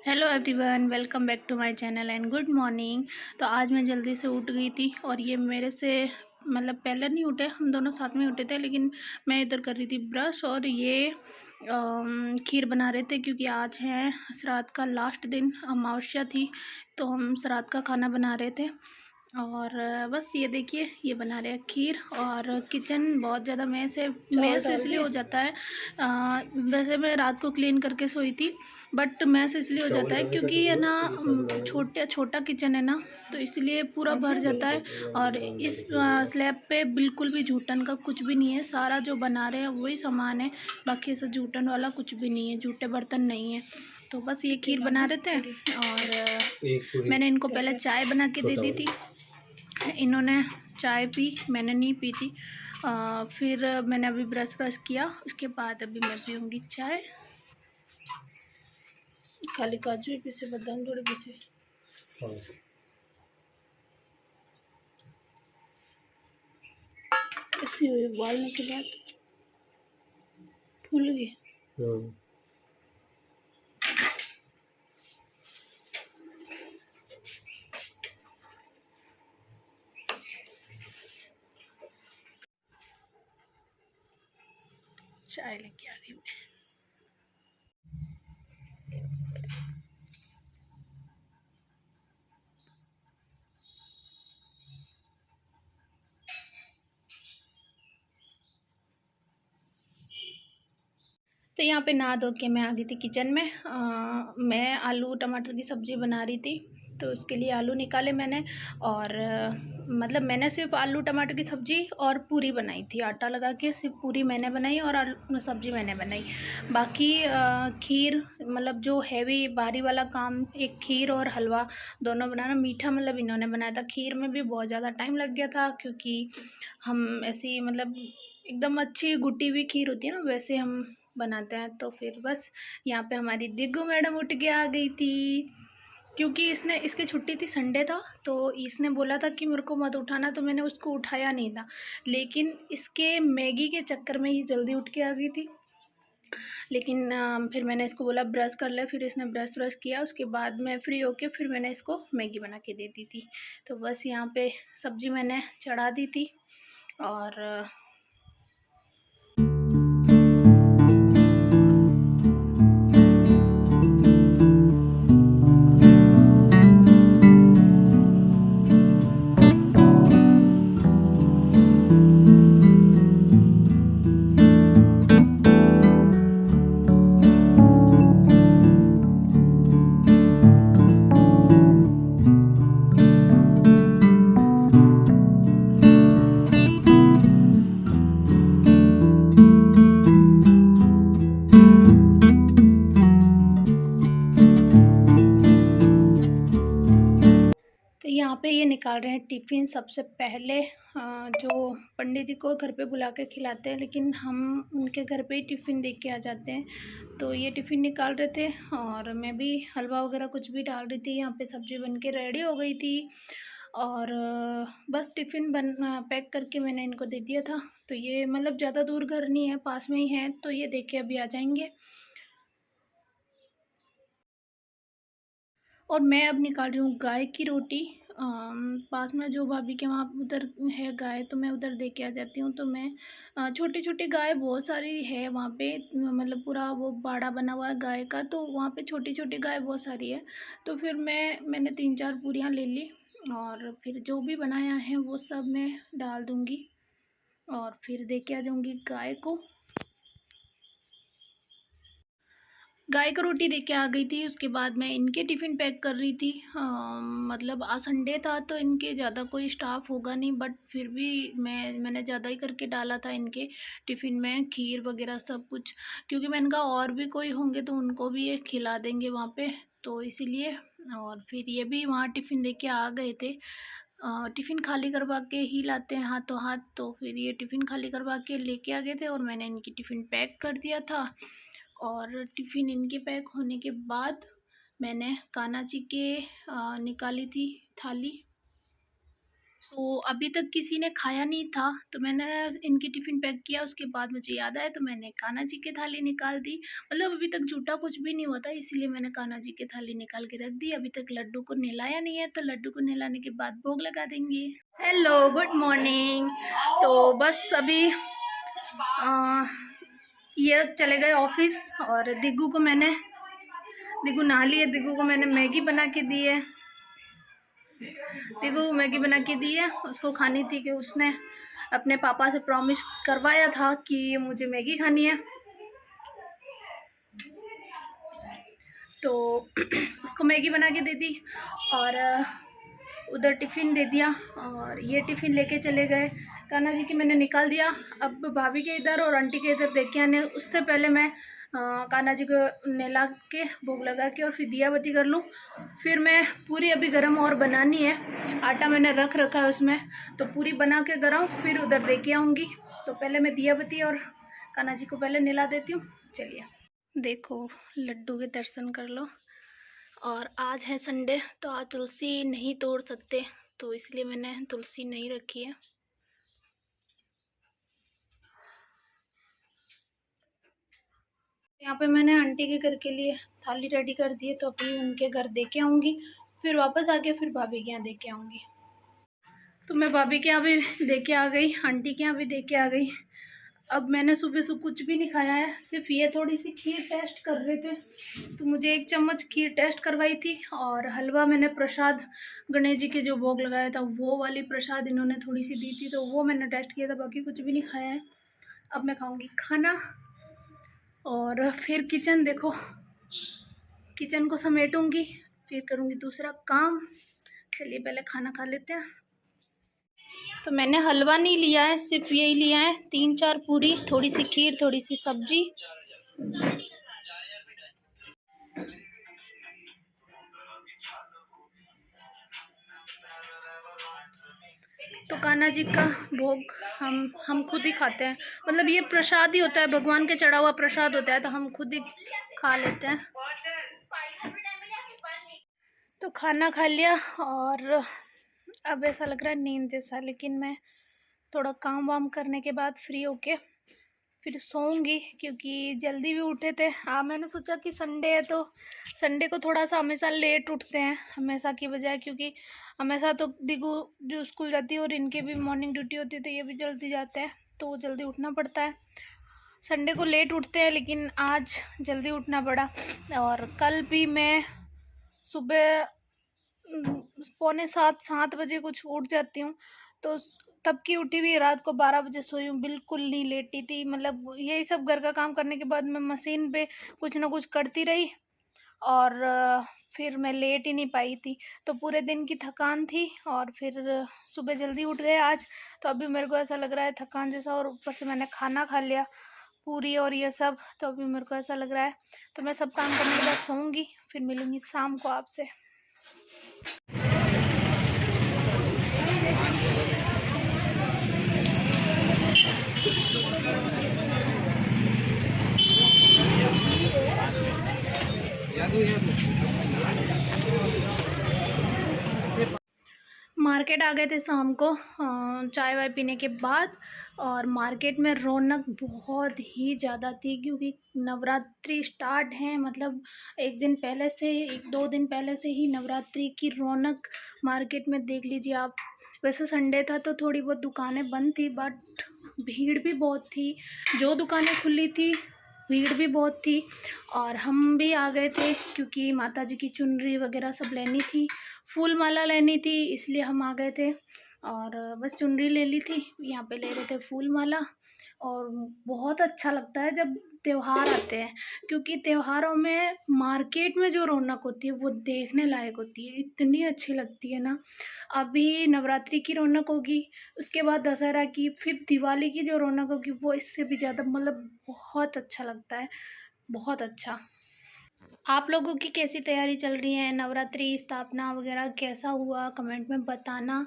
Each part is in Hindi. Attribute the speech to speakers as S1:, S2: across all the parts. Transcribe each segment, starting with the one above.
S1: Hello everyone, welcome back to my channel and good morning. तो आज मैं जल्दी से उठ गई थी और ये मेरे से मतलब पहले नहीं उठे, हम दोनों साथ में उठे थे, लेकिन मैं इधर कर रही थी ब्रश और ये खीर बना रहे थे क्योंकि आज है श्राद्ध का लास्ट दिन, अमावस्या थी, तो हम श्राद्ध का खाना बना रहे थे। और बस ये देखिए, ये बना रहे हैं खीर। और किचन बहुत ज़्यादा मैस इसलिए हो जाता है। वैसे मैं रात को क्लीन करके सोई थी, बट मैस इसलिए हो जाता है क्योंकि ये ना छोटा किचन है ना, तो इसलिए पूरा भर जाता है। और इस स्लैब पे बिल्कुल भी जूठन का कुछ भी नहीं है, सारा जो बना रहे हैं वही सामान है, बाकी ऐसा जूठन वाला कुछ भी नहीं है, जूठे बर्तन नहीं है। तो बस ये खीर बना रहे थे और मैंने इनको पहले चाय बना के दे दी थी। इन्होंने चाय पी, मैंने नहीं पी थी। फिर मैंने अभी ब्रश किया, उसके बाद अभी मैं पीऊँगी चाय। खाली काजू ही पीसे, बादाम थोड़े पीसे। ऐसी हुई उबालने के बाद फूल गई। चाय लेके आ रही मैं। तो यहाँ पे नहा धो के मैं आ गई थी किचन में। मैं आलू टमाटर की सब्ज़ी बना रही थी, तो उसके लिए आलू निकाले मैंने। और मतलब मैंने सिर्फ आलू टमाटर की सब्ज़ी और पूरी बनाई थी, आटा लगा के सिर्फ पूरी मैंने बनाई और आलू सब्ज़ी मैंने बनाई। बाकी खीर मतलब जो हैवी भारी वाला काम, एक खीर और हलवा दोनों बनाना। मीठा मतलब इन्होंने बनाया था, खीर में भी बहुत ज़्यादा टाइम लग गया था क्योंकि हम ऐसी मतलब एकदम अच्छी गुटी हुई खीर होती है ना, वैसे हम बनाते हैं। तो फिर बस यहाँ पे हमारी दिग्गू मैडम उठ के आ गई थी क्योंकि इसकी छुट्टी थी, संडे था, तो इसने बोला था कि मेरे को मत उठाना, तो मैंने उसको उठाया नहीं था। लेकिन इसके मैगी के चक्कर में ही जल्दी उठ के आ गई थी। लेकिन फिर मैंने इसको बोला ब्रश कर ले, फिर इसने ब्रश किया, उसके बाद मैं फ्री होके फिर मैंने इसको मैगी बना के दे दी थी। तो बस यहाँ पे सब्ज़ी मैंने चढ़ा दी थी। और तो यहाँ पे ये निकाल रहे हैं टिफ़िन। सबसे पहले जो पंडित जी को घर पे बुला के खिलाते हैं, लेकिन हम उनके घर पे ही टिफ़िन दे के आ जाते हैं। तो ये टिफ़िन निकाल रहे थे और मैं भी हलवा वगैरह कुछ भी डाल रही थी। यहाँ पे सब्ज़ी बन के रेडी हो गई थी और बस टिफ़िन पैक करके मैंने इनको दे दिया था। तो ये मतलब ज़्यादा दूर घर नहीं है, पास में ही है, तो ये देख के अभी आ जाएंगे। और मैं अब निकाल रही हूँ गाय की रोटी। पास में जो भाभी के वहाँ उधर है गाय, तो मैं उधर दे के आ जाती हूँ। तो मैं छोटी छोटी गाय बहुत सारी है वहाँ पे, मतलब पूरा वो बाड़ा बना हुआ है गाय का, तो वहाँ पे छोटी छोटी गाय बहुत सारी है। तो फिर मैंने 3-4 पूरियाँ ले ली और फिर जो भी बनाया है वो सब मैं डाल दूँगी और फिर दे के आ जाऊँगी गाय को। गाय को रोटी दे के आ गई थी, उसके बाद मैं इनके टिफ़िन पैक कर रही थी। मतलब आज संडे था तो इनके ज़्यादा कोई स्टाफ होगा नहीं, बट फिर भी मैंने ज़्यादा ही करके डाला था इनके टिफ़िन में, खीर वगैरह सब कुछ, क्योंकि मैंने कहा और भी कोई होंगे तो उनको भी ये खिला देंगे वहाँ पे, तो इसीलिए। और फिर ये भी वहाँ टिफ़िन लेके आ गए थे। टिफ़िन खाली करवा के ही लाते हैं हाथों हाथ, तो फिर ये टिफ़िन खाली करवा के लेके आ गए थे और मैंने इनकी टिफ़िन पैक कर दिया था। और टिफ़िन इनके पैक होने के बाद मैंने कान्हा जी के निकाली थी थाली। तो अभी तक किसी ने खाया नहीं था, तो मैंने इनकी टिफ़िन पैक किया। उसके बाद मुझे याद आया तो मैंने कान्हा जी की थाली निकाल दी। मतलब अभी तक जूठा कुछ भी नहीं हुआ था, इसीलिए मैंने कान्हा जी की थाली निकाल के रख दी। अभी तक लड्डू को नहलाया नहीं है, तो लड्डू को नहलाने के बाद भोग लगा देंगे। Hello, good morning. तो बस अभी ये चले गए ऑफिस और दिगू नहा लिए। दिगू को मैंने मैगी बना के दी है। दिगू मैगी बना के दी है, उसको खानी थी कि उसने अपने पापा से प्रॉमिस करवाया था कि मुझे मैगी खानी है, तो उसको मैगी बना के दे दी और उधर टिफ़िन दे दिया। और ये टिफ़िन लेके चले गए। कान्हा जी की मैंने निकाल दिया। अब भाभी के इधर और आंटी के इधर देख के आने, उससे पहले मैं कान्हा जी को नहला के भोग लगा के और फिर दिया बत्ती कर लूँ। फिर मैं पूरी अभी गरम और बनानी है, आटा मैंने रख रखा है उसमें, तो पूरी बना के गरम फिर उधर दे के आऊँगी। तो पहले मैं दिया बत्ती और कान्हा जी को पहले नहला देती हूँ। चलिए, देखो लड्डू के दर्शन कर लो। और आज है संडे, तो आज तुलसी नहीं तोड़ सकते, तो इसलिए मैंने तुलसी नहीं रखी है। यहाँ पे मैंने आंटी के घर के लिए थाली रेडी कर दी है, तो अभी उनके घर दे के आऊँगी, फिर वापस आके फिर भाभी के यहाँ दे के आऊँगी। तो मैं भाभी के यहाँ भी दे के आ गई, आंटी के यहाँ भी दे के आ गई। अब मैंने सुबह से कुछ भी नहीं खाया है, सिर्फ ये थोड़ी सी खीर टेस्ट कर रहे थे, तो मुझे 1 चम्मच खीर टेस्ट करवाई थी। और हलवा मैंने प्रसाद गणेश जी के जो भोग लगाया था वो वाली प्रसाद इन्होंने थोड़ी सी दी थी, तो वो मैंने टेस्ट किया था, बाकी कुछ भी नहीं खाया है। अब मैं खाऊंगी खाना और फिर किचन, देखो किचन को समेटूंगी, फिर करूंगी दूसरा काम। चलिए पहले खाना खा लेते हैं। तो मैंने हलवा नहीं लिया है, सिर्फ यही लिया है 3-4 पूरी, थोड़ी सी खीर, थोड़ी सी सब्जी। तो कान्हा जी का भोग हम खुद ही खाते हैं, मतलब ये प्रसाद ही होता है, भगवान के चढ़ा हुआ प्रसाद होता है, तो हम खुद ही खा लेते हैं। तो खाना खा लिया और अब ऐसा लग रहा है नींद जैसा, लेकिन मैं थोड़ा काम वाम करने के बाद फ्री होके फिर सोऊंगी, क्योंकि जल्दी भी उठे थे। हाँ, मैंने सोचा कि संडे है, तो संडे को थोड़ा सा हमेशा लेट उठते हैं हमेशा की बजाय, क्योंकि हमेशा तो दिगू जो स्कूल जाती है और इनके भी मॉर्निंग ड्यूटी होती है, तो ये भी जल्दी जाते हैं, तो जल्दी उठना पड़ता है। संडे को लेट उठते हैं, लेकिन आज जल्दी उठना पड़ा। और कल भी मैं सुबह 6:45-7 बजे कुछ उठ जाती हूँ, तो तब की उठी हुई, रात को 12 बजे सोई हूँ, बिल्कुल नहीं लेटी थी। मतलब यही सब घर का काम करने के बाद मैं मशीन पे कुछ ना कुछ करती रही और फिर मैं लेट ही नहीं पाई थी, तो पूरे दिन की थकान थी। और फिर सुबह जल्दी उठ गए आज, तो अभी मेरे को ऐसा लग रहा है थकान जैसा, और ऊपर से मैंने खाना खा लिया पूरी और ये सब, तो अभी मेरे को ऐसा लग रहा है। तो मैं सब काम करने के बाद सोऊंगी, फिर मिलूंगी शाम को आपसे। मार्केट आ गए थे शाम को चाय वाय पीने के बाद, और मार्केट में रौनक बहुत ही ज़्यादा थी, क्योंकि नवरात्रि स्टार्ट है। मतलब 1-2 दिन पहले से ही नवरात्रि की रौनक मार्केट में देख लीजिए आप। वैसे संडे था तो थोड़ी बहुत दुकानें बंद थी, बट भीड़ भी बहुत थी। जो दुकानें खुली थी भीड़ भी बहुत थी। और हम भी आ गए थे, क्योंकि माता जी की चुनरी वगैरह सब लेनी थी, फूल माला लेनी थी, इसलिए हम आ गए थे। और बस चुनरी ले ली थी, यहाँ पे ले रहे थे फूल माला। और बहुत अच्छा लगता है जब त्योहार आते हैं, क्योंकि त्योहारों में मार्केट में जो रौनक होती है वो देखने लायक होती है, इतनी अच्छी लगती है ना। अभी नवरात्रि की रौनक होगी, उसके बाद दशहरा की, फिर दिवाली की जो रौनक होगी वो इससे भी ज़्यादा, मतलब बहुत अच्छा लगता है, बहुत अच्छा। आप लोगों की कैसी तैयारी चल रही है, नवरात्रि स्थापना वगैरह कैसा हुआ, कमेंट में बताना।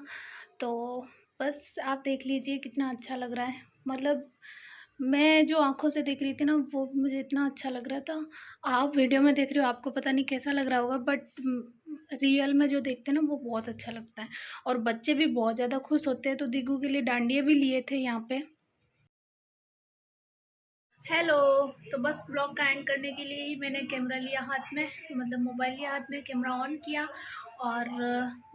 S1: तो बस आप देख लीजिए कितना अच्छा लग रहा है। मतलब मैं जो आँखों से देख रही थी ना, वो मुझे इतना अच्छा लग रहा था। आप वीडियो में देख रहे हो, आपको पता नहीं कैसा लग रहा होगा, बट रियल में जो देखते हैं ना वो बहुत अच्छा लगता है, और बच्चे भी बहुत ज़्यादा खुश होते हैं। तो दीगू के लिए डांडिया भी लिए थे यहाँ पे। हेलो। तो बस ब्लॉग का एंड करने के लिए ही मैंने कैमरा लिया हाथ में, मतलब मोबाइल लिया हाथ में, कैमरा ऑन किया और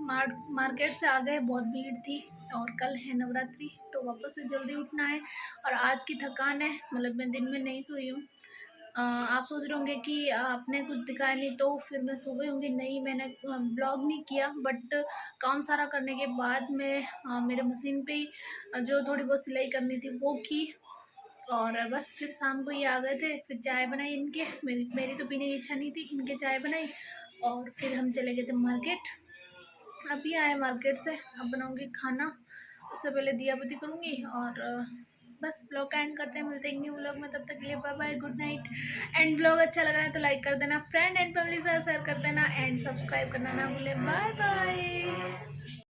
S1: मार्केट से आ गए। बहुत भीड़ थी और कल है नवरात्रि, तो वापस से जल्दी उठना है। और आज की थकान है, मतलब मैं दिन में नहीं सोई हूँ। आप सोच रहे होंगे कि आपने कुछ दिखाया नहीं तो फिर मैं सो गई होंगी। नहीं, मैंने ब्लॉग नहीं किया, बट काम सारा करने के बाद मैं मेरे मशीन पे ही जो थोड़ी बहुत सिलाई करनी थी वो की। और बस फिर शाम को ये आ गए थे, फिर चाय बनाई इनके, मेरी मेरी तो पीने की इच्छा नहीं थी, इनके चाय बनाई और फिर हम चले गए थे मार्केट। अभी आए मार्केट से, अब बनाऊंगी खाना, उससे पहले दिया बत्ती करूँगी। और बस ब्लॉग का एंड करते हैं, मिलते हैं न्यू ब्लॉग में, तब तक के लिए bye bye, good night. And blog अच्छा लगा है तो लाइक कर देना, फ्रेंड एंड फैमिली से शेयर कर देना, एंड सब्सक्राइब करना ना भूलें। Bye bye.